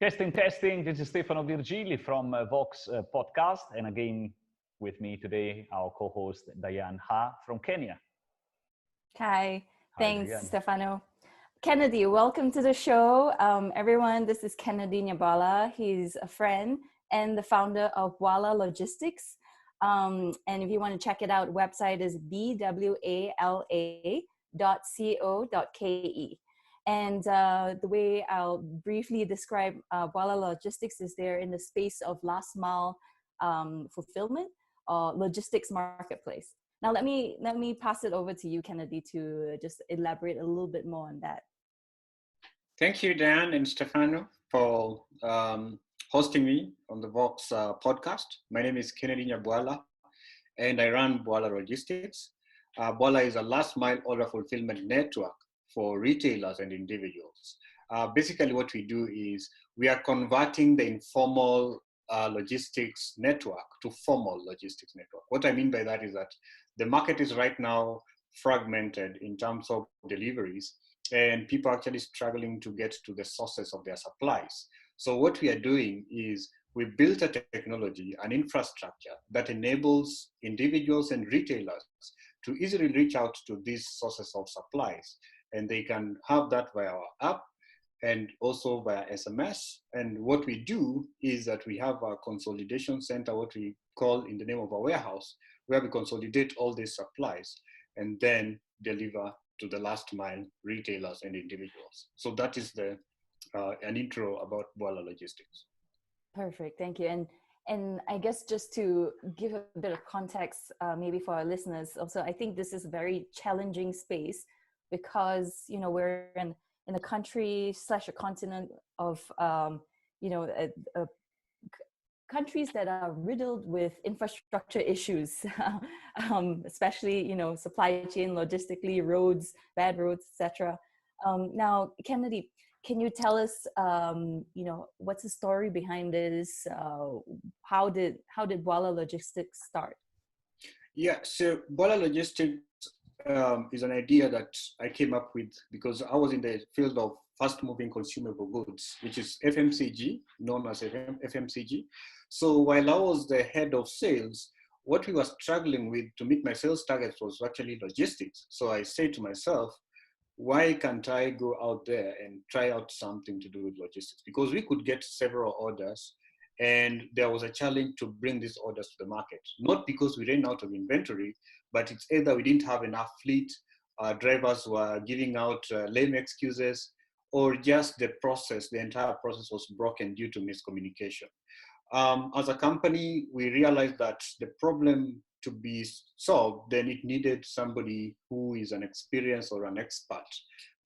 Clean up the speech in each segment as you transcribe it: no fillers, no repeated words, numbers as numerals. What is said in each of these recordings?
Testing, testing. This is Stefano Virgili from VOX podcast. And again, with me today, our co-host Diane Ha from Kenya. Hi, thanks, Diane. Stefano. Kennedy, welcome to the show. Everyone, this is Kennedy Nyabwala. He's a friend and the founder of Bwala Logistics. And if you want to check it out, website is bwala.co.ke. And the way I'll briefly describe Bwala Logistics is they're in the space of last mile fulfillment or logistics marketplace. Now, let me pass it over to you, Kennedy, to just elaborate a little bit more on that. Thank you, Dan and Stefano, for hosting me on the VOX podcast. My name is Kennedy Nyabwala, and I run Bwala Logistics. Bwala is a last mile order fulfillment network for retailers and individuals. Basically, what we do is we are converting the informal logistics network to formal logistics network. What I mean by that is that the market is right now fragmented in terms of deliveries, and people are actually struggling to get to the sources of their supplies. So what we are doing is we built a technology, an infrastructure that enables individuals and retailers to easily reach out to these sources of supplies. And they can have that via our app and also via SMS. And what we do is that we have a consolidation center, what we call in the name of a warehouse, where we consolidate all these supplies and then deliver to the last mile retailers and individuals. So that is an intro about Bwala Logistics. Perfect, thank you. And I guess just to give a bit of context, maybe for our listeners, also, I think this is a very challenging space because, you know, we're in a country / a continent of, countries that are riddled with infrastructure issues, especially, you know, supply chain, logistically, roads, bad roads, etc. Now, Kennedy, can you tell us, what's the story behind this? How did Bwala Logistics start? Yeah, so Bwala Logistics is an idea that I came up with because I was in the field of fast-moving consumable goods, which is FMCG, known as FMCG. So while I was the head of sales, what we were struggling with to meet my sales targets was actually logistics. So I said to myself, why can't I go out there and try out something to do with logistics? Because we could get several orders, and there was a challenge to bring these orders to the market. Not because we ran out of inventory, but it's either we didn't have enough fleet, drivers were giving out lame excuses, or just the entire process was broken due to miscommunication. As a company, we realized that the problem to be solved, then it needed somebody who is an experienced or an expert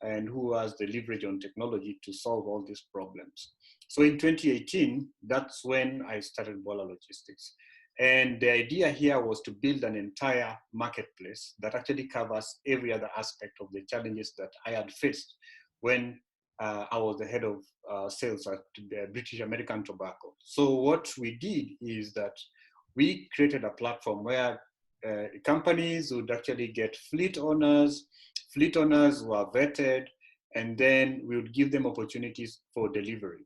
and who has the leverage on technology to solve all these problems. So in 2018, that's when I started Bwala Logistics. And the idea here was to build an entire marketplace that actually covers every other aspect of the challenges that I had faced when I was the head of sales at the British American Tobacco. So what we did is that we created a platform where companies would actually get fleet owners who are vetted, and then we would give them opportunities for delivery.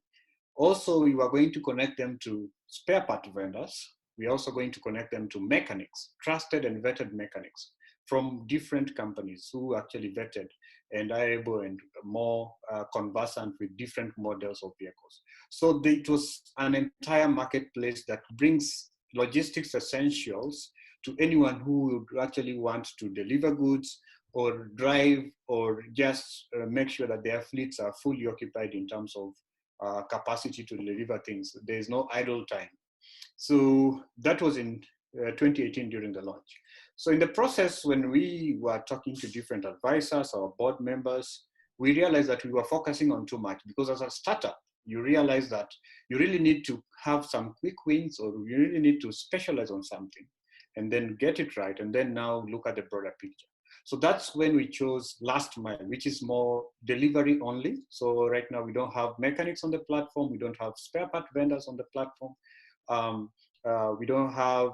Also, we were going to connect them to spare part vendors. We're also going to connect them to mechanics, trusted and vetted mechanics from different companies who actually vetted and are able and more conversant with different models of vehicles. So it was an entire marketplace that brings logistics essentials to anyone who would actually want to deliver goods or drive or just make sure that their fleets are fully occupied in terms of capacity to deliver things. There is no idle time. So that was in 2018 during the launch. So in the process, when we were talking to different advisors or board members, we realized that we were focusing on too much, because as a startup, you realize that you really need to have some quick wins, or you really need to specialize on something and then get it right, and then now look at the broader picture. So that's when we chose last mile, which is more delivery only. So right now we don't have mechanics on the platform. We don't have spare part vendors on the platform. We don't have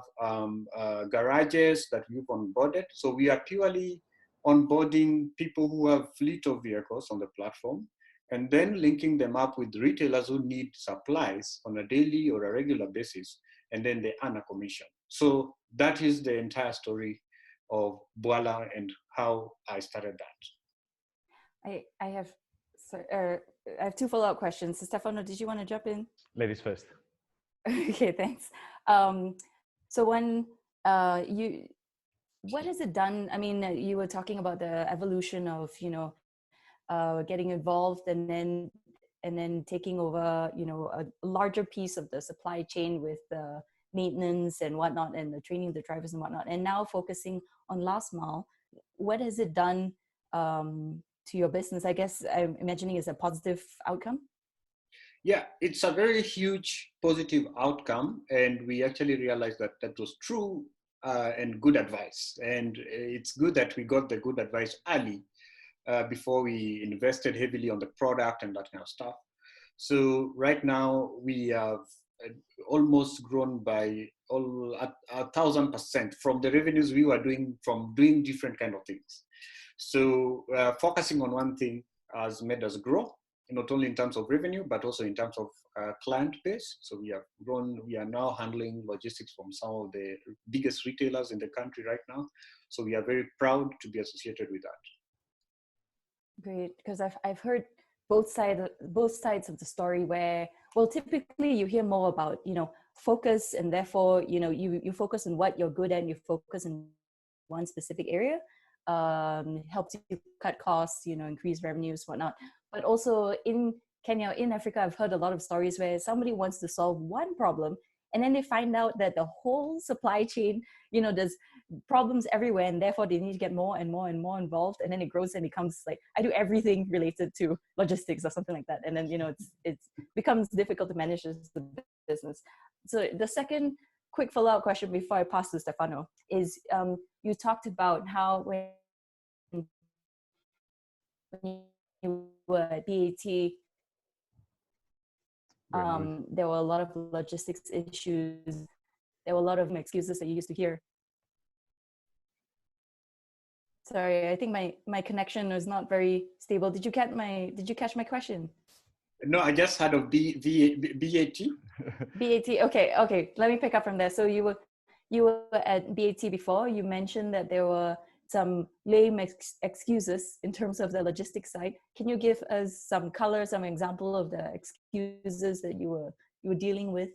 garages that we've onboarded. So we are purely onboarding people who have fleet of vehicles on the platform. and then linking them up with retailers who need supplies on a daily or a regular basis, and then they earn a commission. So that is the entire story of Bwala and how I started that. I have two follow-up questions. So Stefano, did you want to jump in? Ladies first. Okay, thanks. So when what has it done? I mean, you were talking about the evolution of, getting involved and then taking over, a larger piece of the supply chain with the maintenance and whatnot, and the training of the drivers and whatnot, and now focusing on last mile. What has it done to your business? I guess I'm imagining it's a positive outcome. Yeah, it's a very huge positive outcome, and we actually realized that that was true and good advice. And it's good that we got the good advice early before we invested heavily on the product and that kind of stuff. So right now we have almost grown by 1,000% from the revenues we were doing from doing different kind of things. So focusing on one thing has made us grow, not only in terms of revenue, but also in terms of client base. So we have grown, we are now handling logistics from some of the biggest retailers in the country right now. So we are very proud to be associated with that. Great, because I've heard both sides of the story where, well, typically you hear more about, focus, and therefore, you focus on what you're good at, and you focus in one specific area, helps you cut costs, increase revenues, whatnot. But also in Kenya, in Africa, I've heard a lot of stories where somebody wants to solve one problem, and then they find out that the whole supply chain, there's problems everywhere, and therefore they need to get more and more and more involved, and then it grows and becomes like, I do everything related to logistics or something like that, and then it becomes difficult to manage the business. So the second quick follow-up question before I pass to Stefano is, you talked about how when you were at BAT, there were a lot of logistics issues. There were a lot of excuses that you used to hear. Sorry, I think my connection was not very stable. Did you catch my question? No, I just heard of BAT. BAT. Okay. Let me pick up from there. So you were at BAT before. You mentioned that there were some lame excuses in terms of the logistics side. Can you give us some color, some example of the excuses that you were dealing with?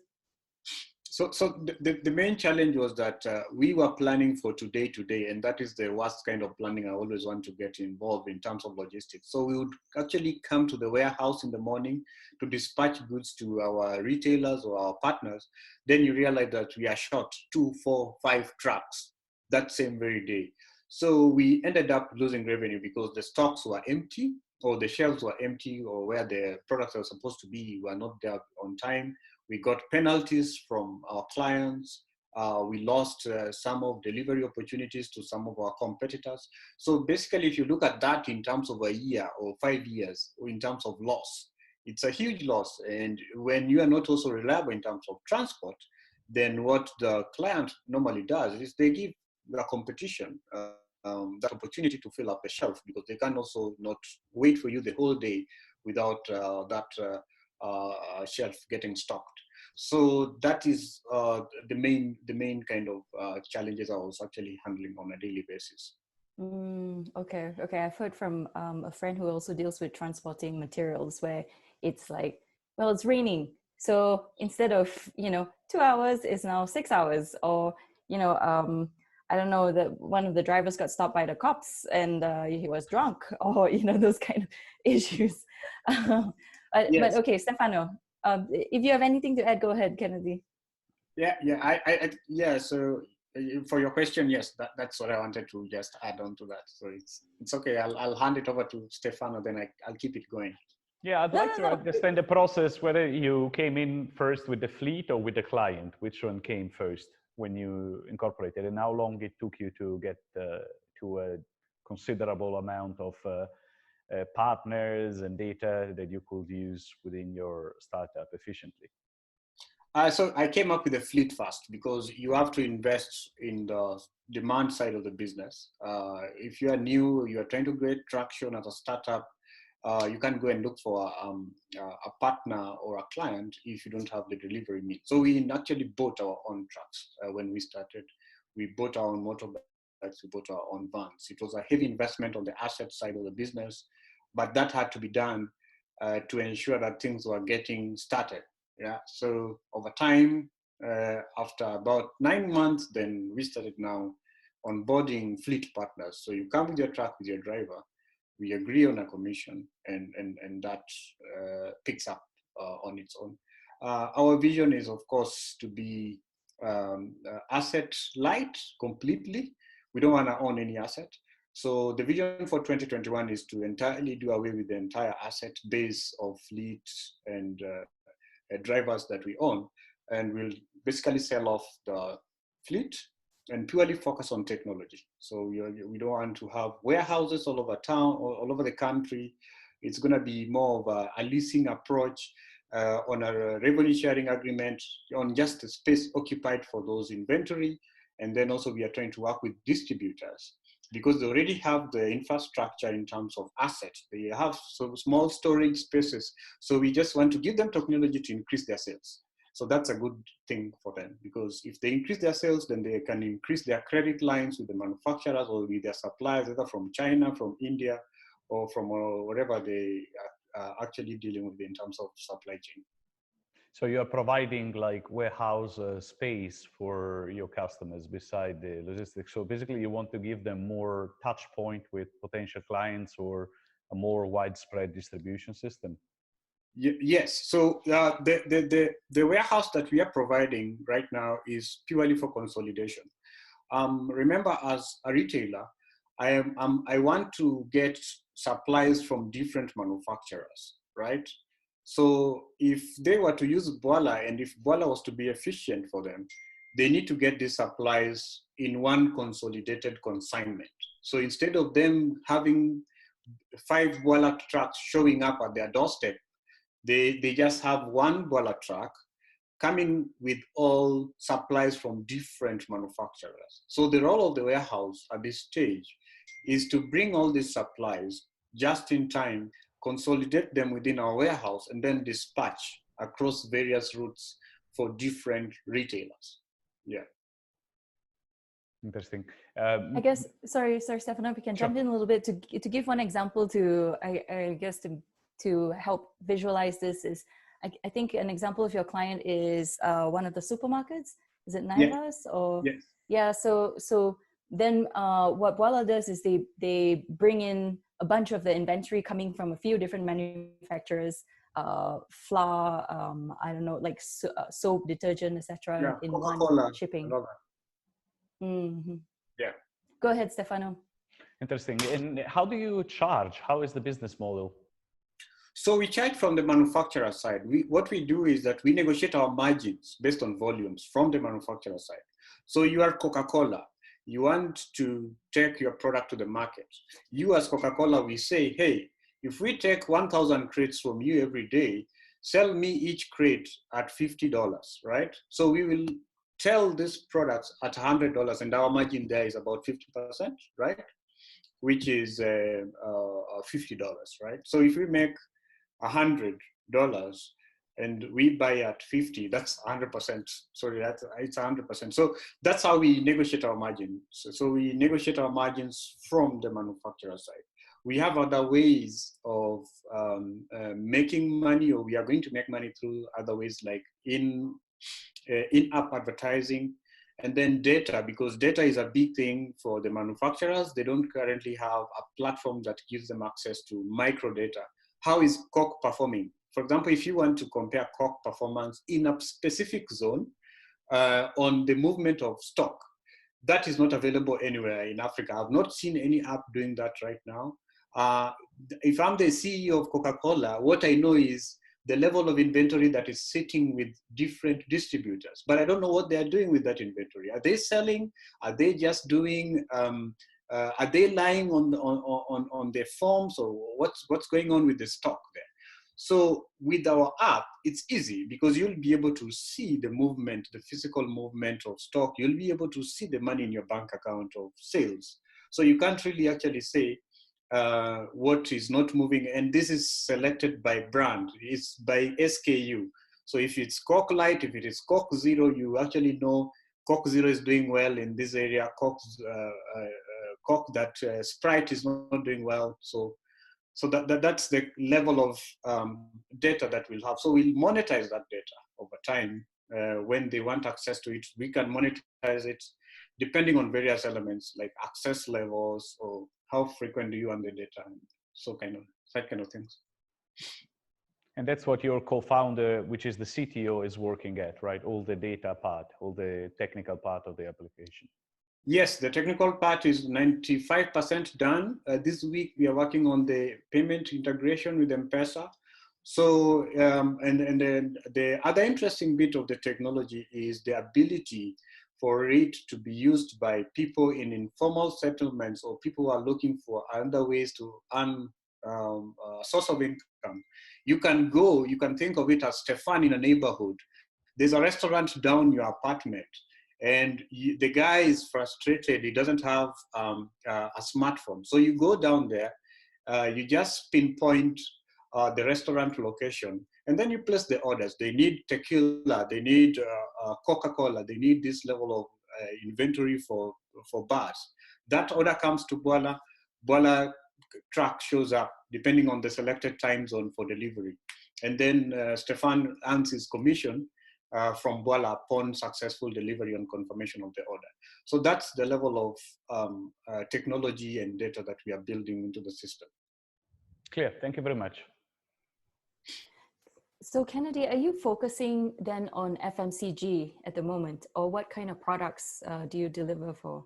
So the main challenge was that we were planning for today, and that is the worst kind of planning I always want to get involved in terms of logistics. So we would actually come to the warehouse in the morning to dispatch goods to our retailers or our partners. Then you realize that we are short 2, 4, 5 trucks that same very day. So we ended up losing revenue because the stocks were empty, or the shelves were empty, or where the products are supposed to be were not there on time. We got penalties from our clients. We lost some of delivery opportunities to some of our competitors. So basically, if you look at that in terms of a year or 5 years, or in terms of loss, it's a huge loss. And when you are not also reliable in terms of transport, then what the client normally does is they give the competition that opportunity to fill up the shelf, because they can also not wait for you the whole day without that shelf getting stocked. So that is the main kind of challenges I was actually handling on a daily basis. Okay. I've heard from a friend who also deals with transporting materials, where it's like, well, it's raining, so instead of 2 hours, it's now 6 hours, or I don't know, that one of the drivers got stopped by the cops and he was drunk, or those kind of issues. But okay, Stefano, if you have anything to add, go ahead, Kennedy. Yeah. So for your question, yes, that's what I wanted to just add on to that. So it's okay. I'll hand it over to Stefano, then I'll keep it going. Yeah, I'd like to understand the process, whether you came in first with the fleet or with the client. Which one came first when you incorporated, and how long it took you to get to a considerable amount of partners and data that you could use within your startup efficiently? So I came up with a fleet first, because you have to invest in the demand side of the business. If you are new, you are trying to get traction as a startup, you can't go and look for a partner or a client if you don't have the delivery means. So we actually bought our own trucks when we started. We bought our own motorbikes, we bought our own vans. It was a heavy investment on the asset side of the business, but that had to be done to ensure that things were getting started. Yeah. So over time, after about 9 months, then we started now onboarding fleet partners. So you come with your truck with your driver, we agree on a commission, and that picks up on its own. Our vision is, of course, to be asset light completely. We don't want to own any asset. So the vision for 2021 is to entirely do away with the entire asset base of fleet and drivers that we own, and we'll basically sell off the fleet and purely focus on technology. So we don't want to have warehouses all over town or all over the country. It's going to be more of a leasing approach on a revenue sharing agreement on just the space occupied for those inventory. And then also we are trying to work with distributors because they already have the infrastructure in terms of assets. They have some small storage spaces. So we just want to give them technology to increase their sales. So that's a good thing for them, because if they increase their sales, then they can increase their credit lines with the manufacturers or with their suppliers, either from China, from India, or from wherever they are actually dealing with in terms of supply chain. So you are providing like warehouse space for your customers beside the logistics. So basically you want to give them more touch point with potential clients or a more widespread distribution system. Yes. So the warehouse that we are providing right now is purely for consolidation. Remember, as a retailer, I want to get supplies from different manufacturers, right? So if they were to use Bwala, and if Bwala was to be efficient for them, they need to get these supplies in one consolidated consignment. So instead of them having 5 Bwala trucks showing up at their doorstep, they just have one Bwala truck coming with all supplies from different manufacturers. So the role of the warehouse at this stage is to bring all these supplies just in time, consolidate them within our warehouse, and then dispatch across various routes for different retailers. Yeah. Interesting. I guess, sorry, Stefano, if we can jump in a little bit to give one example to, I guess, to help visualize this is, I think an example of your client is one of the supermarkets. Is it Naivas? Yes. Or yes. Yeah. So then what Bwala does is they bring in a bunch of the inventory coming from a few different manufacturers, flour, I don't know, like soap, detergent, etc. in one shipping. Mm-hmm. Yeah. Go ahead, Stefano. Interesting. And how do you charge? How is the business model? So we charge from the manufacturer side. What we do is that we negotiate our margins based on volumes from the manufacturer side. So you are Coca-Cola. You want to take your product to the market. You as Coca-Cola, we say, hey, if we take 1,000 crates from you every day, sell me each crate at $50, right? So we will sell these products at $100, and our margin there is about 50%, right? Which is $50, right? So if we make $100 and we buy at 50, that's 100%. Sorry, it's 100%. So that's how we negotiate our margin. So we negotiate our margins from the manufacturer side. We have other ways of making money, or we are going to make money through other ways like in-app advertising, and then data, because data is a big thing for the manufacturers. They don't currently have a platform that gives them access to micro data. How is Coke performing? For example, if you want to compare Coke performance in a specific zone on the movement of stock, that is not available anywhere in Africa. I've not seen any app doing that right now. If I'm the CEO of Coca-Cola, what I know is the level of inventory that is sitting with different distributors, but I don't know what they are doing with that inventory. Are they selling? Are they just doing, are they lying on their forms, or what's going on with the stock there? So with our app, it's easy because you'll be able to see the movement, the physical movement of stock. You'll be able to see the money in your bank account of sales. So you can't really actually say, what is not moving, and this is selected by brand. It's by SKU. So if it's Coke Light, if it is Coke Zero, you actually know Coke Zero is doing well in this area. Coke that Sprite is not doing well. So that's the level of data that we'll have. So we'll monetize that data over time. When they want access to it, we can monetize it depending on various elements like access levels or how frequent do you want the data, and that kind of things. And that's what your co-founder, which is the CTO, is working at, right? All the data part, all the technical part of the application. Yes, the technical part is 95% done. This week we are working on the payment integration with M-Pesa. So, and then the other interesting bit of the technology is the ability for it to be used by people in informal settlements or people who are looking for other ways to earn a source of income. You can think of it as Stefan in a neighborhood. There's a restaurant down your apartment, and the guy is frustrated. He doesn't have a smartphone. So you go down there, you just pinpoint the restaurant location, and then you place the orders. They need tequila, they need Coca-Cola, they need this level of inventory for bars. That order comes to Bwala. Bwala truck shows up depending on the selected time zone for delivery. And then Stefan earns his commission from Bwala upon successful delivery and confirmation of the order. So that's the level of technology and data that we are building into the system. Clear, thank you very much. So Kennedy, are you focusing then on FMCG at the moment, or what kind of products do you deliver for?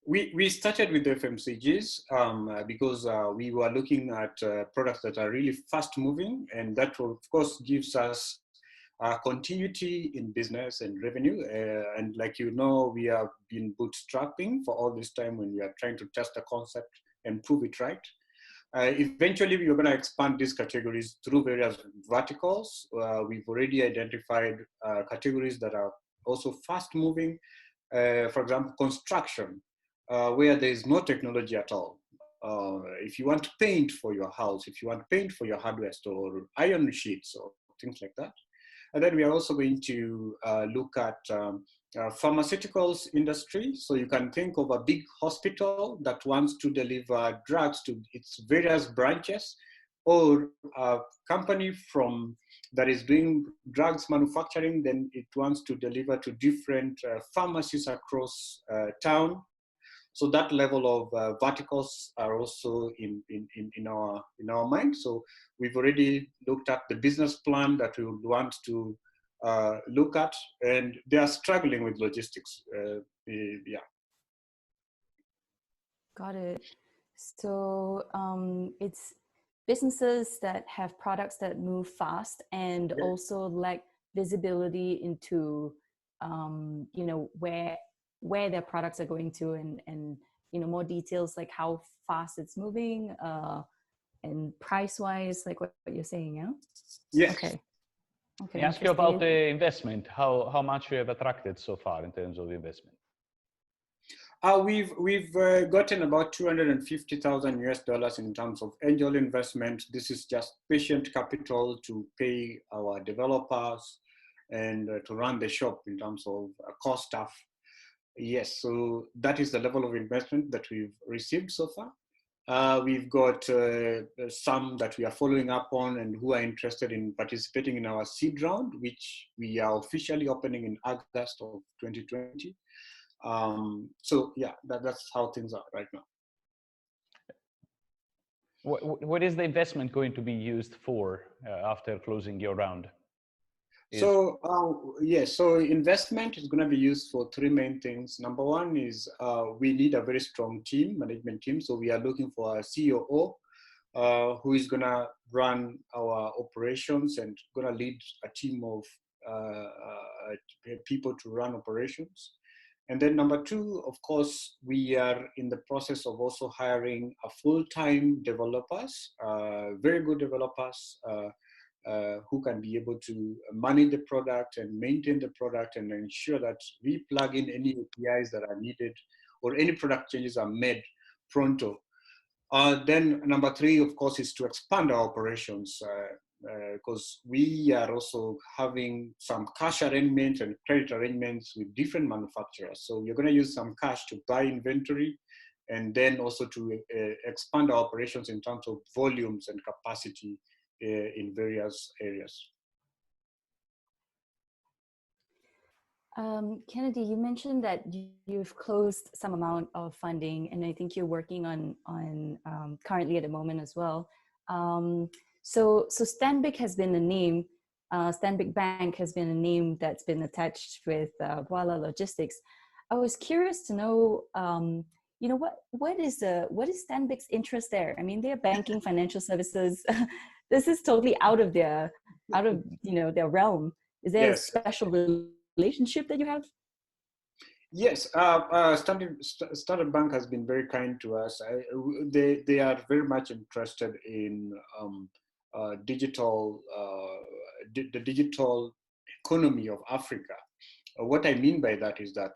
We started with FMCGs because we were looking at products that are really fast moving, and that of course gives us continuity in business and revenue. And like you know, we have been bootstrapping for all this time when we are trying to test the concept and prove it right. Eventually, we are going to expand these categories through various verticals. We've already identified categories that are also fast moving. For example, construction, where there is no technology at all. If you want paint for your house, if you want paint for your hardware store, or iron sheets or things like that. And then we are also going to look at pharmaceuticals industry. So you can think of a big hospital that wants to deliver drugs to its various branches, or a company that is doing drugs manufacturing, then it wants to deliver to different pharmacies across town. So that level of verticals are also in our mind. So we've already looked at the business plan that we would want to look at, and they are struggling with logistics. Yeah. Got it. So it's businesses that have products that move fast and also lack visibility into, where their products are going to, and more details like how fast it's moving, and price wise, like what you're saying. Yes. Okay. Can I ask you about the investment? How much you have attracted so far in terms of investment? We've gotten about $250,000 in terms of angel investment. This is just patient capital to pay our developers and to run the shop in terms of cost staff. Yes, so that is the level of investment that we've received so far. We've got some that we are following up on and who are interested in participating in our seed round, which we are officially opening in August of 2020. So yeah, that's how things are right now. What is the investment going to be used for after closing your round? So so investment is going to be used for three main things. Number one is we need a very strong management team. So we are looking for a COO who is going to run our operations and going to lead a team of people to run operations. And then number two, of course, we are in the process of also hiring a full-time developers, very good developers, who can be able to manage the product and maintain the product and ensure that we plug in any APIs that are needed or any product changes are made pronto. Then number three, of course, is to expand our operations because we are also having some cash arrangements and credit arrangements with different manufacturers. So we're going to use some cash to buy inventory and then also to expand our operations in terms of volumes and capacity in various areas. Kennedy, you mentioned that you've closed some amount of funding, and I think you're working on currently at the moment as well. So Stanbic has been a name, Stanbic Bank has been a name that's been attached with Bwala Logistics. I was curious to know, you know, what is Stanbic's interest there? I mean, they're banking, financial services. This is totally out of their their realm. Is there a special relationship that you have? Yes, Standard Bank has been very kind to us. They are very much interested in the digital economy of Africa. What I mean by that is that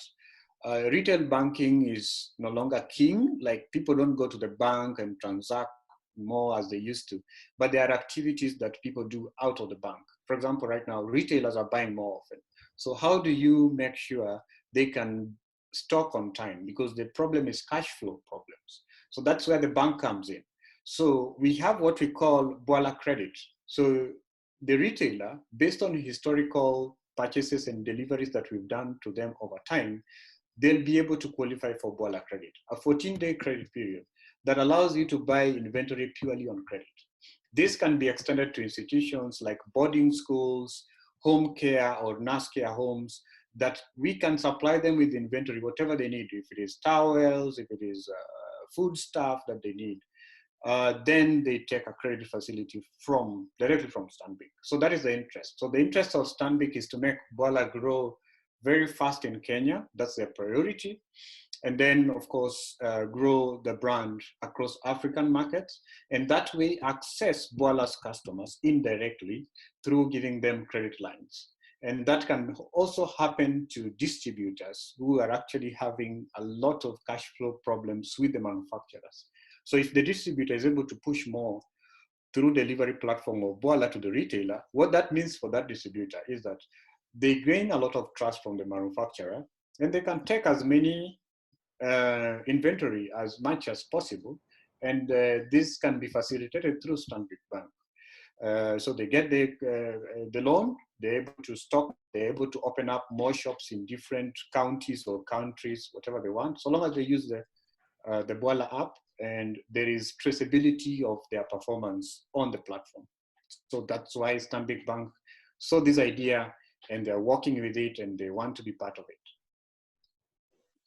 retail banking is no longer king. Like, people don't go to the bank and transact more as they used to, but there are activities that people do out of the bank. For example, right now, retailers are buying more often. So how do you make sure they can stock on time? Because the problem is cash flow problems. So that's where the bank comes in. So we have what we call Bwala credit. So the retailer, based on historical purchases and deliveries that we've done to them over time, they'll be able to qualify for Bwala credit, a 14-day credit period that allows you to buy inventory purely on credit. This can be extended to institutions like boarding schools, home care or nurse care homes, that we can supply them with inventory, whatever they need. If it is towels, if it is food stuff that they need, then they take a credit facility directly from Stanbic. So that is the interest. So the interest of Stanbic is to make Bwala grow very fast in Kenya. That's their priority. And then, of course, grow the brand across African markets, and that way access Bwala's customers indirectly through giving them credit lines. And that can also happen to distributors who are actually having a lot of cash flow problems with the manufacturers. So if the distributor is able to push more through delivery platform of Bwala to the retailer, what that means for that distributor is that they gain a lot of trust from the manufacturer, and they can take as many inventory as much as possible, and this can be facilitated through Stanbic Bank. So they get the loan, they're able to stock, they're able to open up more shops in different counties or countries, whatever they want, so long as they use the Bwala app and there is traceability of their performance on the platform. So that's why Stanbic Bank saw this idea and they're working with it and they want to be part of it.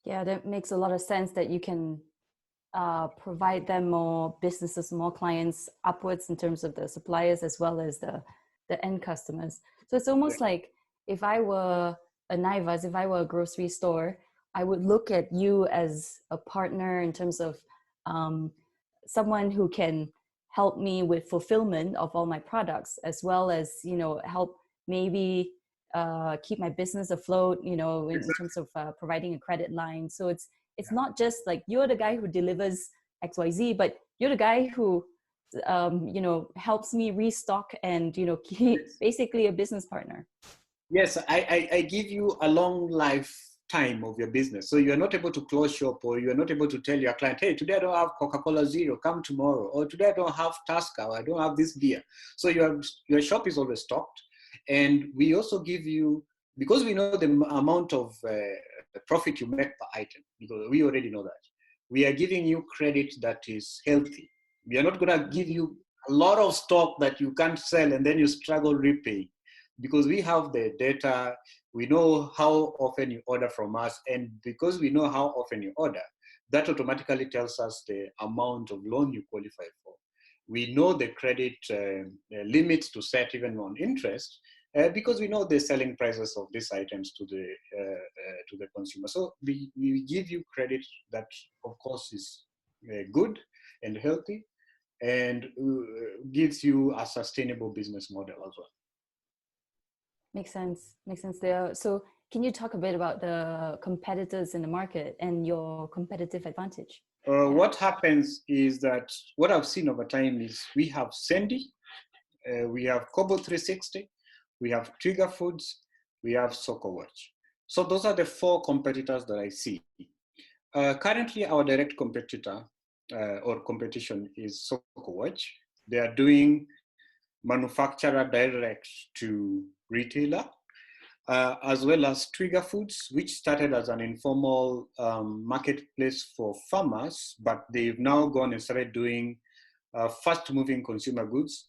Yeah, that makes a lot of sense, that you can provide them more businesses, more clients upwards in terms of the suppliers as well as the end customers. So it's almost like if I were a Naivas, if I were a grocery store, I would look at you as a partner in terms of someone who can help me with fulfillment of all my products, as well as, you know, help maybe keep my business afloat, you know, in terms of providing a credit line. So it's not just like you're the guy who delivers XYZ, but you're the guy who, you know, helps me restock and, you know, keep basically a business partner. Yes, I give you a long lifetime of your business. So you're not able to close shop, or you're not able to tell your client, hey, today I don't have Coca-Cola Zero, come tomorrow. Or today I don't have Tusker, or I don't have this beer. So your shop is always stocked. And we also give you, because we know the amount of profit you make per item, because we already know that, we are giving you credit that is healthy. We are not going to give you a lot of stock that you can't sell and then you struggle repay, because we have the data, we know how often you order from us, and because we know how often you order, that automatically tells us the amount of loan you qualify for. We know the credit limits to set even on interest, because we know the selling prices of these items to the consumer. So we give you credit that, of course, is good and healthy, and gives you a sustainable business model as well. Makes sense there. So can you talk a bit about the competitors in the market and your competitive advantage? What happens is that what I've seen over time is we have Sandy, we have Kobo 360, we have Trigger Foods, we have SocoWatch. So those are the 4 competitors that I see. Currently, our direct competitor or competition is SocoWatch. They are doing manufacturer direct to retailer, as well as Trigger Foods, which started as an informal marketplace for farmers, but they've now gone and started doing fast-moving consumer goods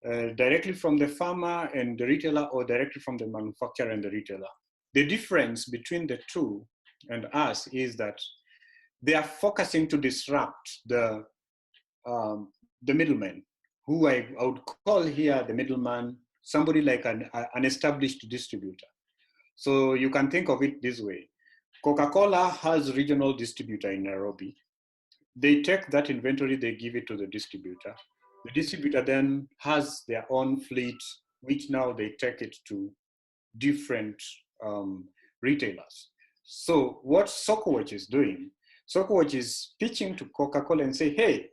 directly from the farmer and the retailer, or directly from the manufacturer and the retailer. The difference between the two and us is that they are focusing to disrupt the middleman, who I would call here the middleman, somebody like an established distributor. So you can think of it this way. Coca-Cola has regional distributor in Nairobi. They take that inventory, they give it to the distributor. The distributor then has their own fleet, which now they take it to different retailers. So what SocoWatch is doing, SocoWatch is pitching to Coca-Cola and say, hey,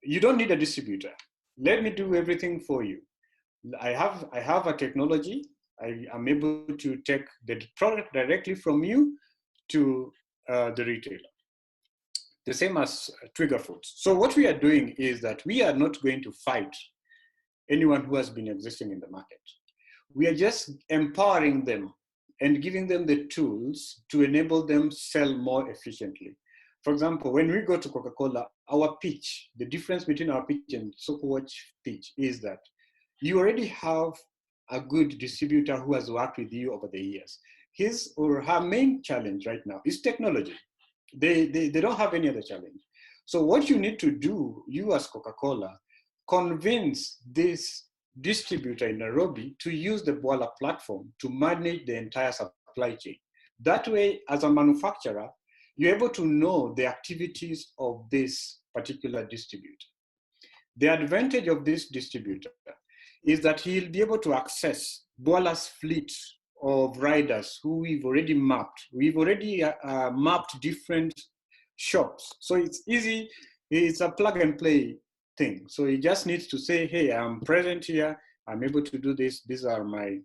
you don't need a distributor. Let me do everything for you. I have a technology. I am able to take the product directly from you to the retailer. The same as Trigger Foods. So what we are doing is that we are not going to fight anyone who has been existing in the market. We are just empowering them and giving them the tools to enable them sell more efficiently. For example, when we go to Coca-Cola, our pitch, the difference between our pitch and SocoWatch pitch is that you already have a good distributor who has worked with you over the years. His or her main challenge right now is technology. They don't have any other challenge. So what you need to do, you as Coca-Cola, convince this distributor in Nairobi to use the Bwala platform to manage the entire supply chain. That way, as a manufacturer, you're able to know the activities of this particular distributor. The advantage of this distributor is that he'll be able to access Bwala's fleet of riders who we've already mapped. We've already mapped different shops. So it's easy, it's a plug and play thing. So he just needs to say, hey, I'm present here, I'm able to do this, these are my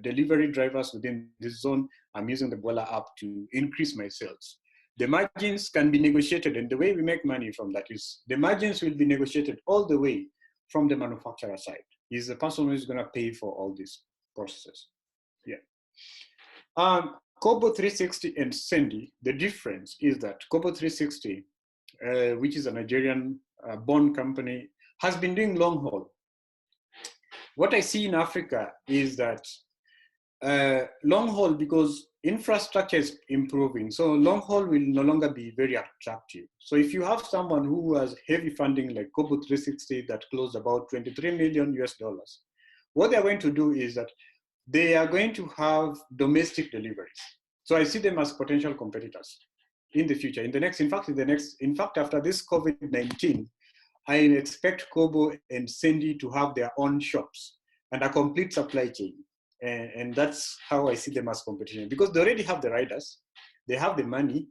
delivery drivers within this zone, I'm using the Bwala app to increase my sales. The margins can be negotiated, and the way we make money from that is the margins will be negotiated all the way from the manufacturer side. He's the person who's gonna pay for all these processes. Yeah. Kobo 360 and Sandy, the difference is that Kobo 360, which is a Nigerian born company, has been doing long haul. What I see in Africa is that long haul, because infrastructure is improving, so long haul will no longer be very attractive. So if you have someone who has heavy funding like Kobo 360 that closed about $23 million US, what they're going to do is that they are going to have domestic deliveries. So I see them as potential competitors in the future. In fact, after this COVID-19, I expect Kobo and Sandy to have their own shops and a complete supply chain. And that's how I see them as competition, because they already have the riders, they have the money,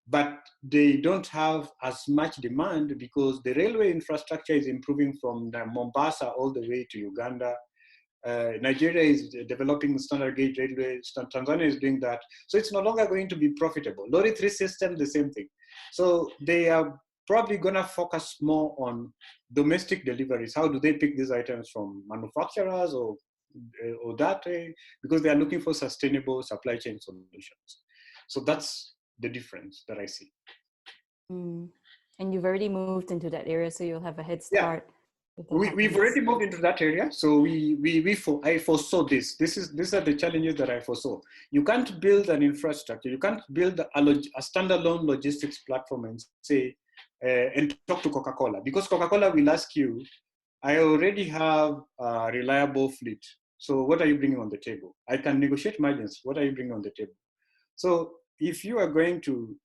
but they don't have as much demand because the railway infrastructure is improving from Mombasa all the way to Uganda. Nigeria is developing standard gauge railway, Tanzania is doing that. So it's no longer going to be profitable. Lorry 3 system, the same thing. So they are probably gonna focus more on domestic deliveries. How do they pick these items from manufacturers or that way? Because they are looking for sustainable supply chain solutions. So that's the difference that I see. And you've already moved into that area, so you'll have a head start. Yeah. We've already moved into that area, so I foresaw this. These are the challenges that I foresaw. You can't build an infrastructure. You can't build a standalone logistics platform and say and talk to Coca-Cola, because Coca-Cola will ask you, I already have a reliable fleet. So what are you bringing on the table? I can negotiate margins. What are you bringing on the table? So if you are going to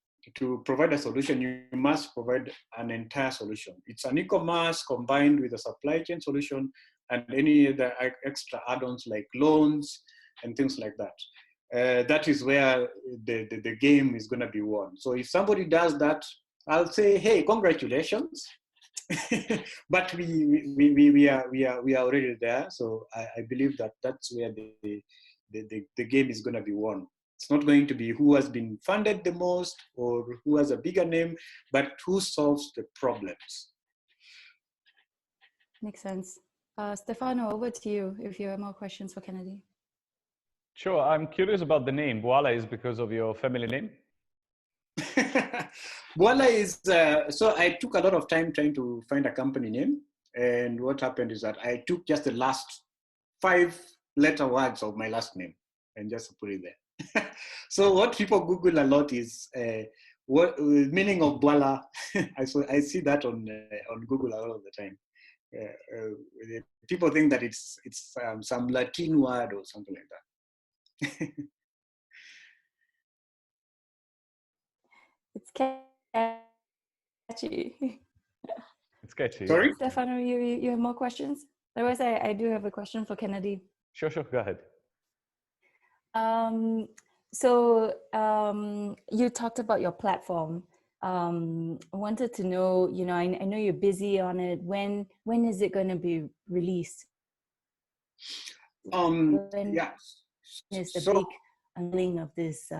provide a solution, you must provide an entire solution. It's an e-commerce combined with a supply chain solution and any other extra add-ons like loans and things like that. That is where the game is going to be won. So if somebody does that I'll say, hey, congratulations. But we are already there. So I believe that that's where the game is going to be won. It's not going to be who has been funded the most or who has a bigger name, but who solves the problems. Makes sense. Stefano, over to you if you have more questions for Kennedy. Sure, I'm curious about the name. Bwala is because of your family name? Bwala is, so I took a lot of time trying to find a company name. And what happened is that I took just the last 5-letter words of my last name and just put it there. So what people Google a lot is what meaning of Bwala. I see that on Google a lot of the time. People think that it's some Latin word or something like that. It's catchy. It's catchy. Sorry? Stefano, you have more questions? Otherwise, I do have a question for Kennedy. Sure, go ahead. You talked about your platform. I wanted to know, I know you're busy on it. When is it going to be released? Yeah. Is the big unveiling of this?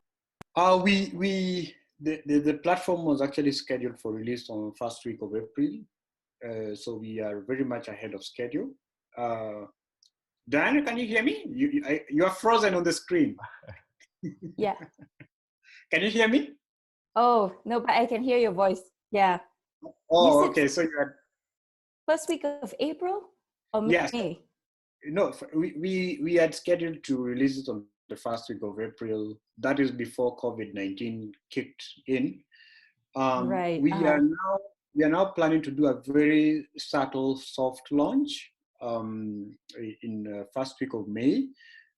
The platform was actually scheduled for release on first week of April. So we are very much ahead of schedule. Diana, can you hear me? You are frozen on the screen. Yeah. Can you hear me? Oh, no, but I can hear your voice. Yeah. Oh, okay. So you are first week of April or May? Yes. No, we had scheduled to release it on the first week of April. That is before COVID-19 kicked in. Right. We are now planning to do a very subtle soft launch in the first week of May.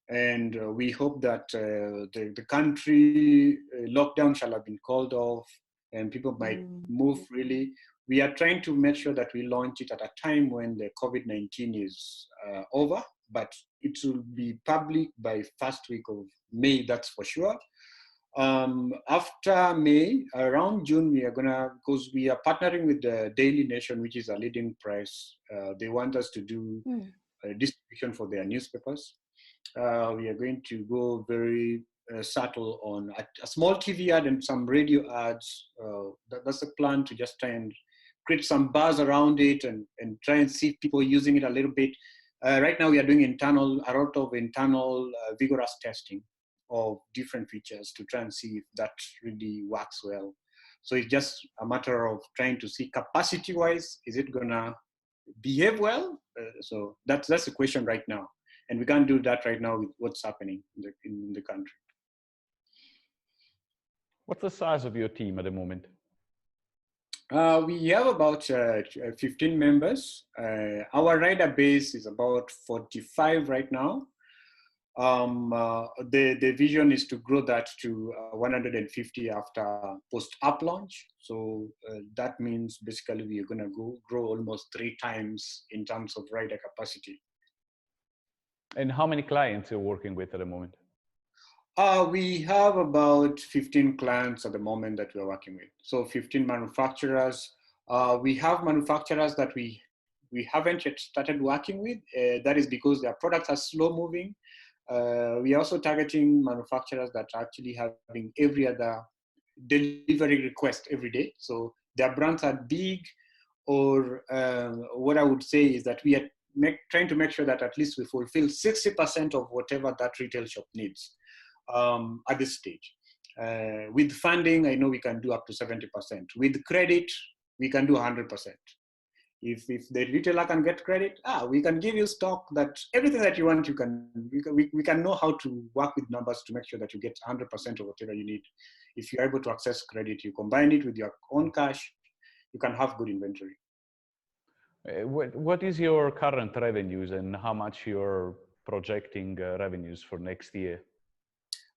And we hope that the country lockdown shall have been called off and people might move freely. We are trying to make sure that we launch it at a time when the COVID-19 is over, but it will be public by first week of May, that's for sure. After May, around June, we are because we are partnering with the Daily Nation, which is a leading press. They want us to do distribution for their newspapers. We are going to go very subtle on a small TV ad and some radio ads. That's the plan, to just try and create some buzz around it and try and see people using it a little bit. Right now we are doing a lot of internal vigorous testing of different features to try and see if that really works well. So it's just a matter of trying to see capacity-wise, is it gonna behave well? So that's the question right now. And we can't do that right now with what's happening in the country. What's the size of your team at the moment? We have about 15 members. Our rider base is about 45 right now. The vision is to grow that to 150 after post-up launch. So that means basically we are going to grow almost 3 times in terms of rider capacity. And how many clients you're working with at the moment? We have about 15 clients at the moment that we're working with. So 15 manufacturers. We have manufacturers that we haven't yet started working with. That is because their products are slow moving. We are also targeting manufacturers that are actually having every other delivery request every day. So their brands are big, or what I would say is that we are trying to make sure that at least we fulfill 60% of whatever that retail shop needs at this stage. With funding, I know we can do up to 70%. With credit, we can do 100%. If the retailer can get credit, we can give you stock that everything that you want, we can know how to work with numbers to make sure that you get 100% of whatever you need. If you're able to access credit, you combine it with your own cash, you can have good inventory. What is your current revenues and how much you're projecting revenues for next year?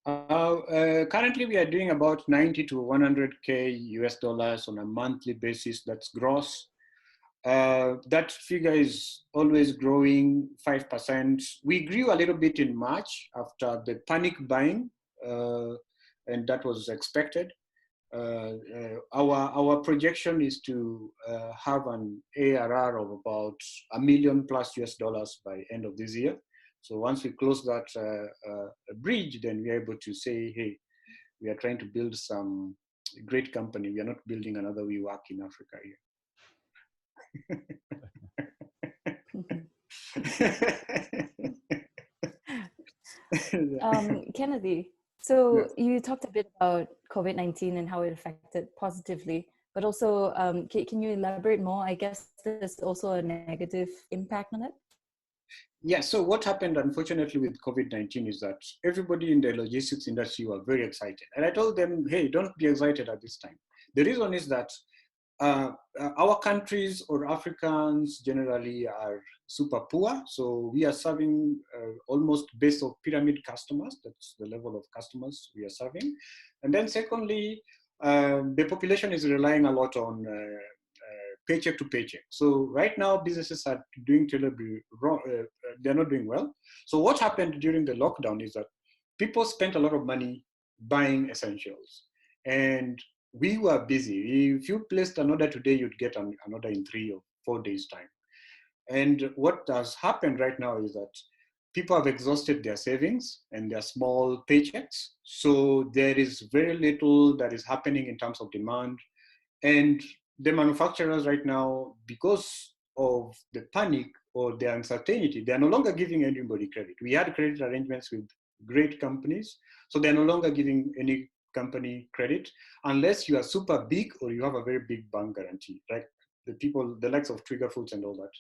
Currently, we are doing about 90 to 100K US dollars on a monthly basis. That's gross. That figure is always growing 5%. We grew a little bit in March after the panic buying, and that was expected. Our projection is to have an ARR of about $1 million plus US dollars by end of this year. So once we close that bridge, then we're able to say, hey, we are trying to build some great company. We are not building another WeWork in Africa here. Kennedy, so you talked a bit about COVID-19 and how it affected positively, but also can you elaborate more? I guess there's also a negative impact on it. Yeah, so what happened, unfortunately, with COVID-19 is that everybody in the logistics industry were very excited. And I told them, hey, don't be excited at this time. The reason is that our countries or Africans generally are super poor. So we are serving almost base of pyramid customers. That's the level of customers we are serving. And then secondly, the population is relying a lot on paycheck to paycheck. So right now businesses are doing terribly wrong. They're not doing well. So what happened during the lockdown is that people spent a lot of money buying essentials. And we were busy. If you placed an order today, you'd get an order in 3 or 4 days time. And what has happened right now is that people have exhausted their savings and their small paychecks. So there is very little that is happening in terms of demand. And the manufacturers right now, because of the panic or the uncertainty, they are no longer giving anybody credit. We had credit arrangements with great companies, so they're no longer giving any company credit unless you are super big or you have a very big bank guarantee, like the people, the likes of Trigger Foods and all that.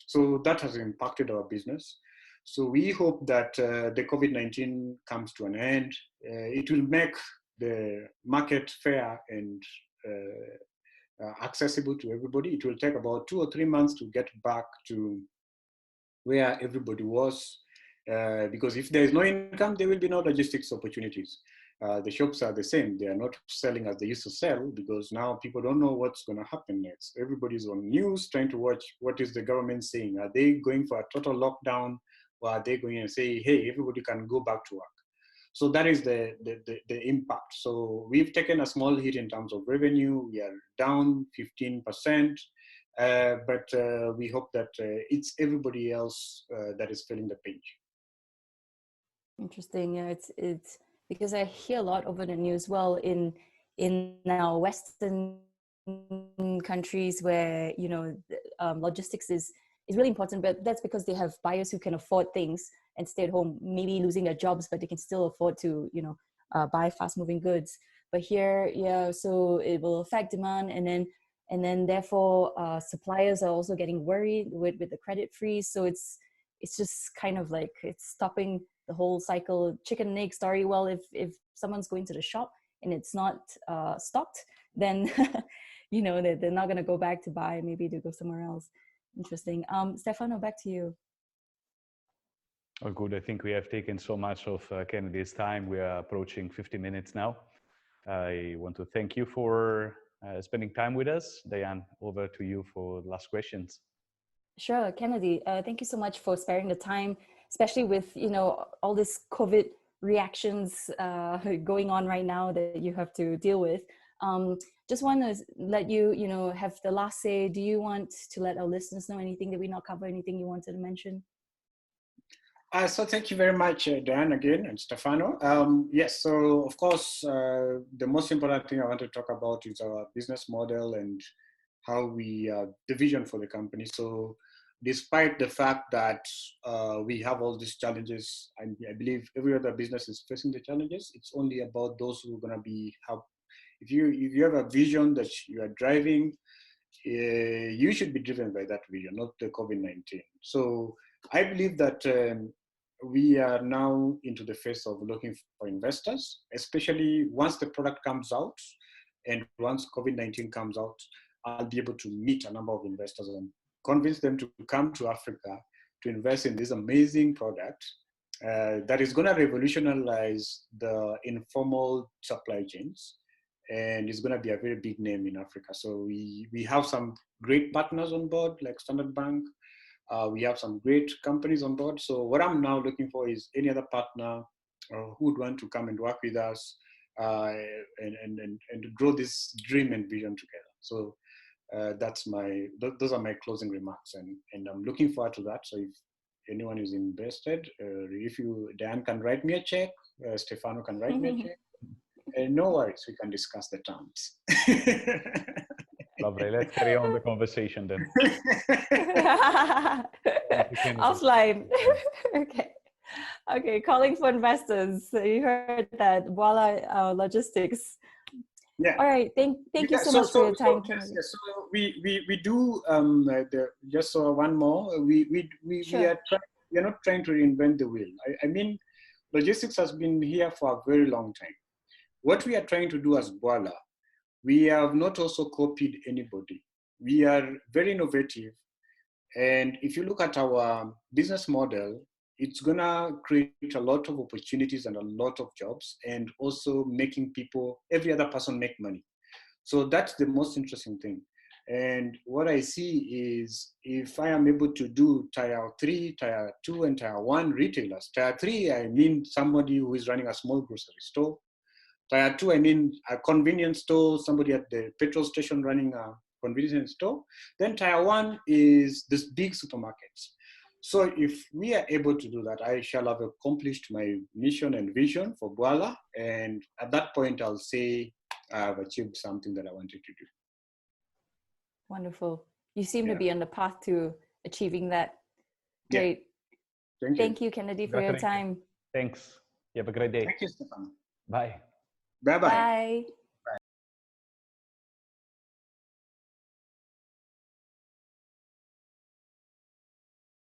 So that has impacted our business. So we hope that the COVID-19 comes to an end. It will make the market fair and accessible to everybody. It will take about 2 or 3 months to get back to where everybody was, because if there is no income, there will be no logistics opportunities. The shops are the same. They are not selling as they used to sell because now people don't know what's going to happen next. Everybody's on news trying to watch what is the government saying. Are they going for a total lockdown, or are they going to say, hey, everybody can go back to work? So that is the impact. So we've taken a small hit in terms of revenue. We are down 15%, but we hope that it's everybody else that is feeling the pinch. Interesting. Yeah, it's because I hear a lot over the news. Well, in our Western countries where logistics is really important, but that's because they have buyers who can afford things and stay at home, maybe losing their jobs, but they can still afford to buy fast moving goods. But here, yeah, so it will affect demand, and then therefore suppliers are also getting worried with the credit freeze. So it's just kind of like it's stopping the whole cycle, chicken and egg story. Well, if someone's going to the shop and it's not stocked, then they're not going to go back to buy. Maybe they go somewhere else. Interesting. Stefano, back to you. Oh, good. I think we have taken so much of Kennedy's time. We are approaching 50 minutes now. I want to thank you for spending time with us. Diane, over to you for the last questions. Sure, Kennedy. Thank you so much for sparing the time, especially with all this COVID reactions going on right now that you have to deal with. Just want to let you have the last say. Do you want to let our listeners know anything that we not cover? Anything you wanted to mention? So thank you very much, Diane, again, and Stefano. Yes, so of course, the most important thing I want to talk about is our business model and how we, the vision for the company. So despite the fact that we have all these challenges, and I believe every other business is facing the challenges, it's only about those who are going to be helped. If you have a vision that you are driving, you should be driven by that vision, not the COVID-19. So I believe that we are now into the phase of looking for investors, especially once the product comes out and once COVID-19 comes out, I'll be able to meet a number of investors and convince them to come to Africa to invest in this amazing product that is going to revolutionize the informal supply chains. And it's going to be a very big name in Africa. So we have some great partners on board, like Standard Bank. We have some great companies on board. So what I'm now looking for is any other partner who would want to come and work with us and grow this dream and vision together. So those are my closing remarks, and I'm looking forward to that. So if anyone is invested, if Dan can write me a check, Stefano can write me a check, and no worries, we can discuss the terms. Lovely. Let's carry on the conversation then. Offline. Okay. Calling for investors. So you heard that. Bwala Logistics. Yeah. All right. Thank you so much for your time, Kennedy. Yes, so we do just one more. We Sure. we are not trying to reinvent the wheel. I mean, logistics has been here for a very long time. What we are trying to do as Bwala, we have not also copied anybody. We are very innovative. And if you look at our business model, it's gonna create a lot of opportunities and a lot of jobs, and also making every other person make money. So that's the most interesting thing. And what I see is, if I am able to do tier 3, tier 2, and tier 1 retailers. Tier 3, I mean somebody who is running a small grocery store. Tier 2, I mean a convenience store, somebody at the petrol station running a convenience store. Then tier 1 is this big supermarkets. So if we are able to do that, I shall have accomplished my mission and vision for Bwala. And at that point, I'll say I've achieved something that I wanted to do. Wonderful. You seem to be on the path to achieving that. Great. Yeah. Thank you, Kennedy, for your time. Thanks. You have a great day. Thank you, Stefan. Bye. Bye-bye. Bye.